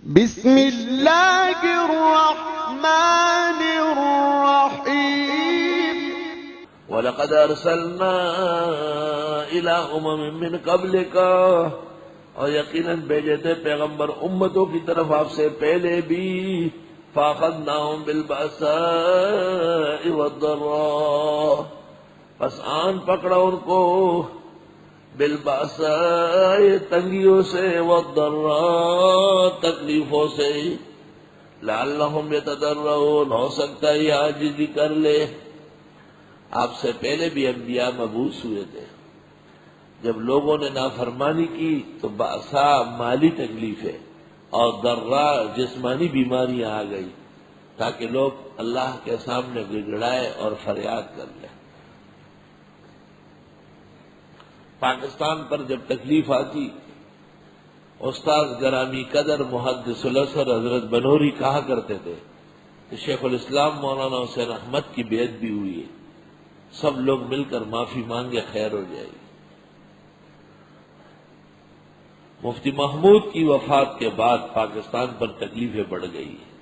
بسم اللہ الرحمن الرحیم وَلَقَدْ أَرْسَلْنَا إِلَىٰ أُمَمٍ مِّن قَبْلِكَ، اور یقیناً بھیجے تھے پیغمبر امتوں کی طرف آپ سے پہلے بھی، فَأَخَذْنَاهُمْ بِالْبَأْسَاءِ وَالضَّرَّاءِ، پس آن پکڑا ان کو بالبأساء تنگیوں سے، والضراء تکلیفوں سے، لعلہم یتضرعون، ہو سکتا ہے یہ عاجزی کر لے۔ آپ سے پہلے بھی انبیاء مبعوث ہوئے تھے، جب لوگوں نے نافرمانی کی تو بأسا مالی تکلیفیں اور ضراء جسمانی بیماریاں آ گئی، تاکہ لوگ اللہ کے سامنے گڑگڑائے اور فریاد کر لیں۔ پاکستان پر جب تکلیف آتی، استاد گرامی قدر محدث الازہر حضرت بنوری کہا کرتے تھے کہ شیخ الاسلام مولانا حسین احمد کی بیعت بھی ہوئی ہے، سب لوگ مل کر معافی مانگے خیر ہو جائے گی۔ مفتی محمود کی وفات کے بعد پاکستان پر تکلیفیں بڑھ گئی ہیں،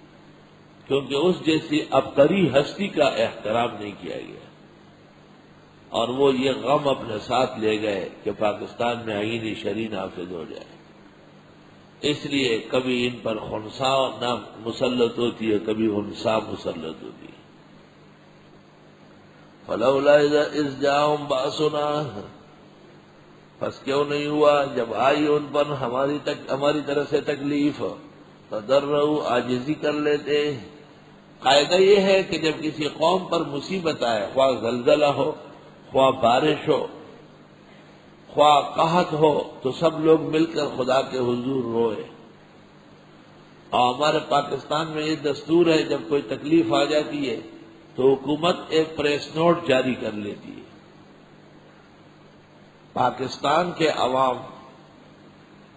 کیونکہ اس جیسی ابتری ہستی کا احترام نہیں کیا گیا، اور وہ یہ غم اپنے ساتھ لے گئے کہ پاکستان میں آئین شرعی نافذ ہو جائے۔ اس لیے کبھی ان پر خنثی نہ مسلط ہوتی ہے، کبھی خنثی مسلط ہوتی ہے۔ فلولا اذ جاءهم بأسنا، پس کیوں نہیں ہوا جب آئی ان پر ہماری طرف سے تکلیف، تضرعوا عاجزی کر لیتے۔ قاعدہ یہ ہے کہ جب کسی قوم پر مصیبت آئے، خواہ زلزلہ ہو، خواہ بارش ہو، خواہ قحط ہو، تو سب لوگ مل کر خدا کے حضور روئے۔ اور ہمارے پاکستان میں یہ دستور ہے، جب کوئی تکلیف آ جاتی ہے تو حکومت ایک پریس نوٹ جاری کر لیتی ہے۔ پاکستان کے عوام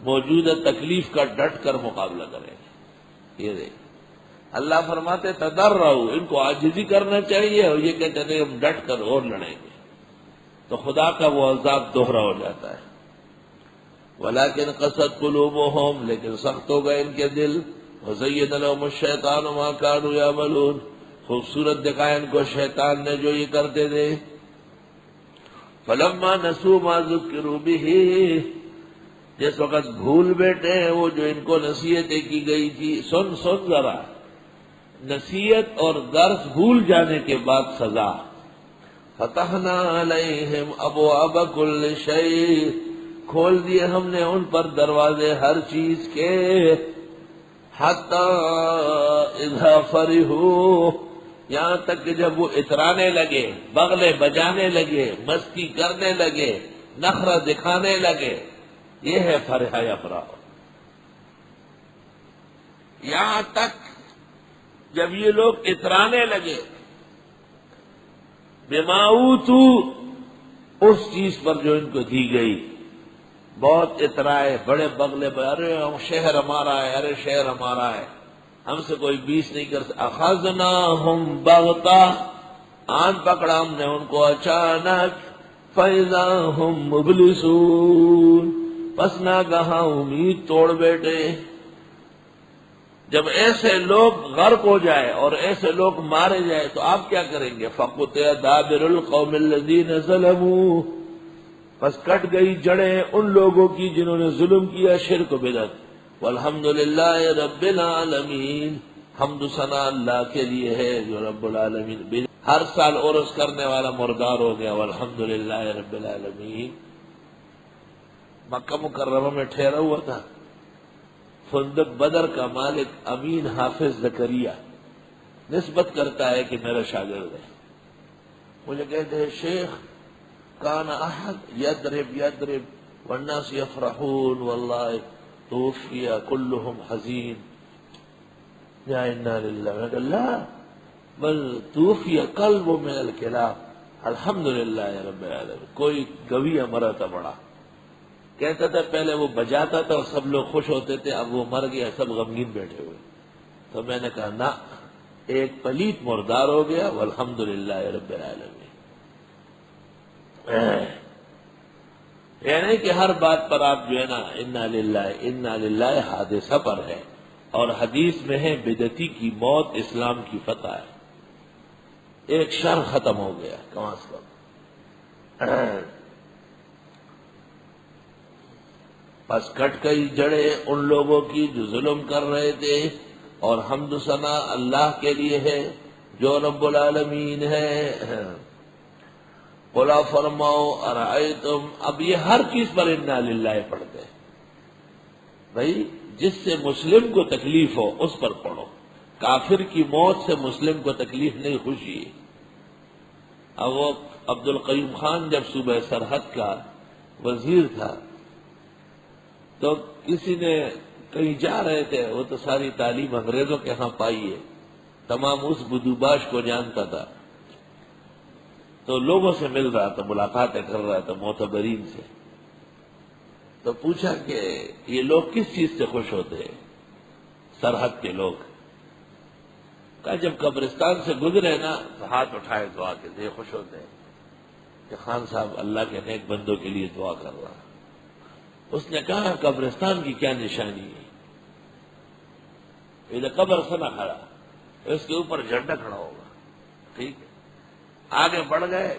موجودہ تکلیف کا ڈٹ کر مقابلہ کریں گے۔ یہ دیکھ اللہ فرماتے تضرعوا، ان کو عاجزی کرنا چاہیے، اور یہ کہتے ہیں ہم ڈٹ کر اور لڑیں گے، تو خدا کا وہ عذاب دوہرا ہو جاتا ہے۔ ولیکن قست قلوبہم، لیکن سخت ہو گئے ان کے دل، وزین لہم الشیطان ما کانوا یعملون، خوبصورت دکھایا ان کو شیطان نے جو یہ کرتے تھے۔ فلما نسوا ما ذکروا بہ، جس وقت بھول بیٹھے وہ جو ان کو نصیحتیں کی گئی تھی۔ سن ذرا، نصیحت اور درس بھول جانے کے بعد سزا۔ فتحنا علیہم ابواب کل شیء، کھول دیے ہم نے ان پر دروازے ہر چیز کے، حتی اذا فرحوا، یہاں تک کہ جب وہ اترانے لگے، بغلے بجانے لگے، مستی کرنے لگے، نخرہ دکھانے لگے، یہ ہے فرح یفرح۔ یہاں تک جب یہ لوگ اترانے لگے، بما اوتوا، اس چیز پر جو ان کو دی گئی، بہت اترائے، بڑے بغلے، ارے شہر ہمارا ہے، ارے شہر ہمارا ہے، ہم سے کوئی بیس نہیں کر سکتا۔ اخذناہم بغتہ، آن پکڑا ہم نے ان کو اچانک، فاذا ہم مبلسون، پس ناگہاں امید توڑ بیٹھے۔ جب ایسے لوگ غرق ہو جائے اور ایسے لوگ مارے جائے تو آپ کیا کریں گے؟ فَقُطِعَ دَابِرُ الْقَوْمِ الَّذِينَ ظَلَمُوا، پس کٹ گئی جڑیں ان لوگوں کی جنہوں نے ظلم کیا، شرک و بدعت۔ وَالْحَمْدُلِلَّهِ رَبِّ الْعَالَمِينَ، حمد و ثنا اللہ کے لیے ہے جو رب العالمین۔ ہر سال عرس کرنے والا مردار ہو گیا، وَالْحَمْدُلِلَّهِ رَبِّ الْعَالَمِينَ۔ مکہ مکرمہ میں ٹھہرا ہوا تھا، فندق بدر کا مالک امین حافظ زکریہ نسبت کرتا ہے کہ میرا شاگرد ہے، مجھے کہتے ہیں شیخ کان احد یضرب والناس یفرحون واللہ توفی کلہم حزین، یا انا للہ، میں کہا لا بل توفی قلب من الکلاب، الحمدللہ رب العالمین، کوئی گویہ مرا تھا بڑا، کہتا تھا پہلے وہ بجاتا تھا اور سب لوگ خوش ہوتے تھے، اب وہ مر گیا، سب غمگین بیٹھے ہوئے۔ تو میں نے کہا نہ، ایک پلیت مردار ہو گیا، والحمدللہ رب العالمین۔ یعنی کہ ہر بات پر آپ جو ہے نا انا للہ حادثہ پر ہے، اور حدیث میں ہے بدعتی کی موت اسلام کی فتح ہے. ایک شر ختم ہو گیا کم از کم. بس کٹ گئی جڑیں ان لوگوں کی جو ظلم کر رہے تھے، اور حمد و ثنا اللہ کے لیے ہے جو رب العالمین ہے. قُلْ فرماؤ ارأیتم، اب یہ ہر چیز پر انا للہ پڑھتے ہیں. بھائی جس سے مسلم کو تکلیف ہو اس پر پڑھو. کافر کی موت سے مسلم کو تکلیف نہیں، خوشی ہے. اب وہ عبد القیوم خان جب صوبہ سرحد کا وزیر تھا تو کسی نے کہیں جا رہے تھے، وہ تو ساری تعلیم انگریزوں کے ہاں پائی ہے، تمام اس بدوباش کو جانتا تھا، تو لوگوں سے مل رہا تھا، ملاقاتیں کر رہا تھا معتبرین سے. تو پوچھا کہ یہ لوگ کس چیز سے خوش ہوتے ہیں سرحد کے لوگ؟ کہا جب قبرستان سے گزرے نا تو ہاتھ اٹھائے دعا کے یہ خوش ہوتے ہیں کہ خان صاحب اللہ کے نیک بندوں کے لیے دعا کر رہا. اس نے کہا قبرستان کی کیا نشانی ہے؟ یہ قبر سے نہ کھڑا، اس کے اوپر جھنڈا کھڑا ہوگا. ٹھیک ہے، آگے بڑھ گئے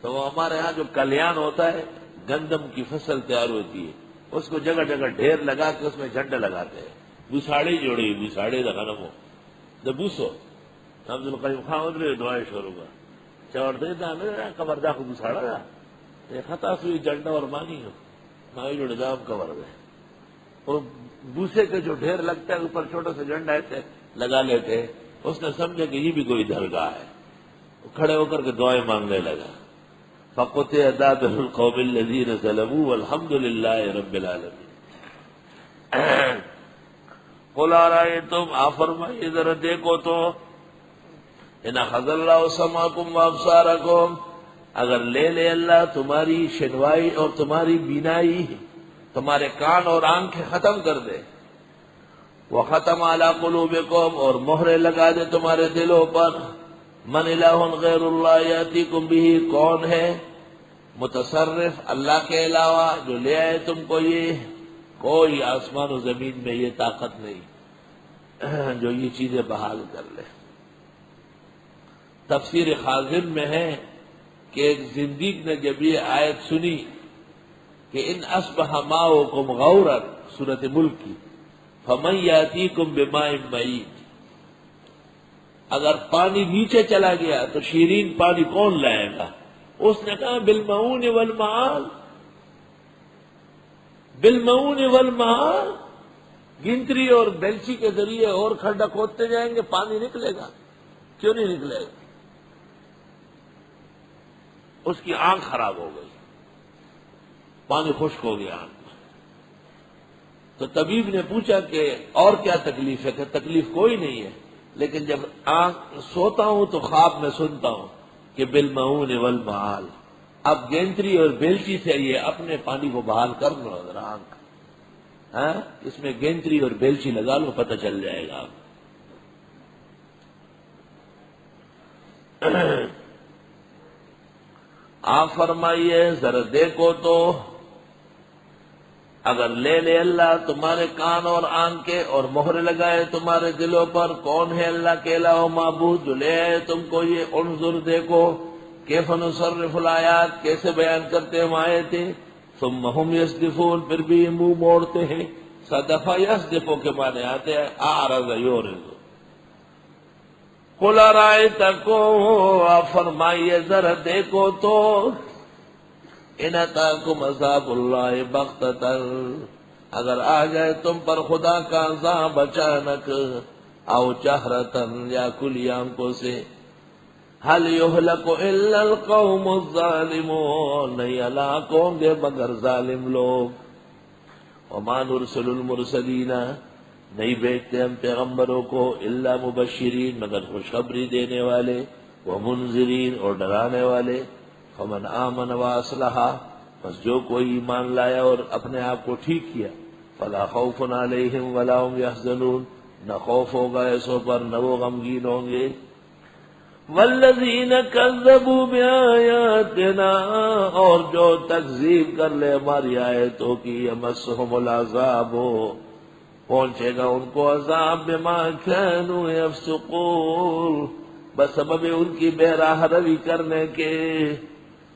تو وہ ہمارے ہاں جو کلیان ہوتا ہے، گندم کی فصل تیار ہوتی ہے، اس کو جگہ جگہ ڈھیر لگا کے اس میں جھنڈے لگاتے ہیں. بساڑی جوڑی بساڑے لگانا بوسو عبد القیوم خان ادھر دعائیں شروع کا چورتے قبردہ کو بساڑا گا یہ خطا سوئی جھنڈا اور مانی ہو مائی جوڑے دام کور گئے. اور بوسے کے جو ڈھیر لگتا ہے اوپر چھوٹے سے جھنڈا ایسے لگا لیتے. اس نے سمجھا کہ یہ بھی کوئی درگاہ ہے، کھڑے ہو کر کے دعائیں مانگنے لگا. فقطع دابر القوم الذین ظلموا والحمد للہ رب العالمین. قل ارأیتم، آپ فرمائیے ذرا دیکھو تو، ان اخذ اللہ سمعکم وابصارکم، اگر لے لے اللہ تمہاری شنوائی اور تمہاری بینائی، تمہارے کان اور آنکھیں ختم کر دے، وختم علی قلوبکم، اور مہرے لگا دے تمہارے دلوں پر، من الہ غیر اللہ یاتیکم بہ، کون ہے متصرف اللہ کے علاوہ جو لے آئے تم کو یہ؟ کوئی آسمان و زمین میں یہ طاقت نہیں جو یہ چیزیں بحال کر لے. تفسیر خازن میں ہے کہ ایک زندیق نے جب یہ آیت سنی کہ ان اصبح ماؤکم غورا، سورۃ ملک کی، فمن یاتیکم بماء معین، اگر پانی نیچے چلا گیا تو شیرین پانی کون لائے گا؟ اس نے کہا بالمعون والمعال، بالمعون والمعال، گنتری اور بیلچی کے ذریعے اور کھڈا کھودتے جائیں گے پانی نکلے گا. کیوں نہیں نکلے گا؟ اس کی آنکھ خراب ہو گئی، پانی خشک ہو گیا آنکھ میں. تو طبیب نے پوچھا کہ اور کیا تکلیف ہے؟ کہ تکلیف کوئی نہیں ہے، لیکن جب آنکھ سوتا ہوں تو خواب میں سنتا ہوں کہ بالمعون والمعال. اب گینتری اور بیلچی سے یہ اپنے پانی کو بحال کر لو ذرا آنکھ، ہاں اس میں گینتری اور بیلچی لگا لو، پتہ چل جائے گا. آپ فرمائیے ذرا دیکھو تو، اگر لے لے اللہ تمہارے کان اور آنکھیں اور مہر لگائے تمہارے دلوں پر، کون ہے اللہ کے علاوہ معبود جو لے آئے تم کو یہ؟ انظر، دیکھو، کیف نصرف الآیات، کیسے بیان کرتے ہم آیتیں، ثم ہم یصدفون، پھر بھی یہ منہ موڑتے ہیں. صدفہ یصدفو کے معنی آتے ہیں اعرض یورض. قل ارأیتکم، آپ فرمائیے ذرا دیکھو تو، ان اتاکم عذاب اللہ بغتۃ، اگر آ جائے تم پر خدا کا عذاب اچانک، او جہرۃ، یا کھلی آنکھوں سے، هل يهلك الا القوم الظالمون، نہیں ہلاک ہوں گے مگر ظالم لوگ. وما نرسل المرسلین، نہیں بھیجتے ہم پیغمبروں کو، الا مبشرین، مگر خوشخبری دینے والے، ومنذرین، اور ڈرانے والے. فمن آمن واصلح، بس جو کوئی ایمان لایا اور اپنے آپ کو ٹھیک کیا، فلا خوف علیہم ولا هم يحزنون، نہ خوف ہوگا ایسوں پر نہ وہ غمگین ہوں گے. والذین کذبوا بآیاتنا، اور جو تکذیب کر لے ہماری آیتوں کی، یمسہم العذاب، پہنچے گا ان کو عذاب بما كانوا يفسقون، بسبب ان کی بے راہ روی کرنے کے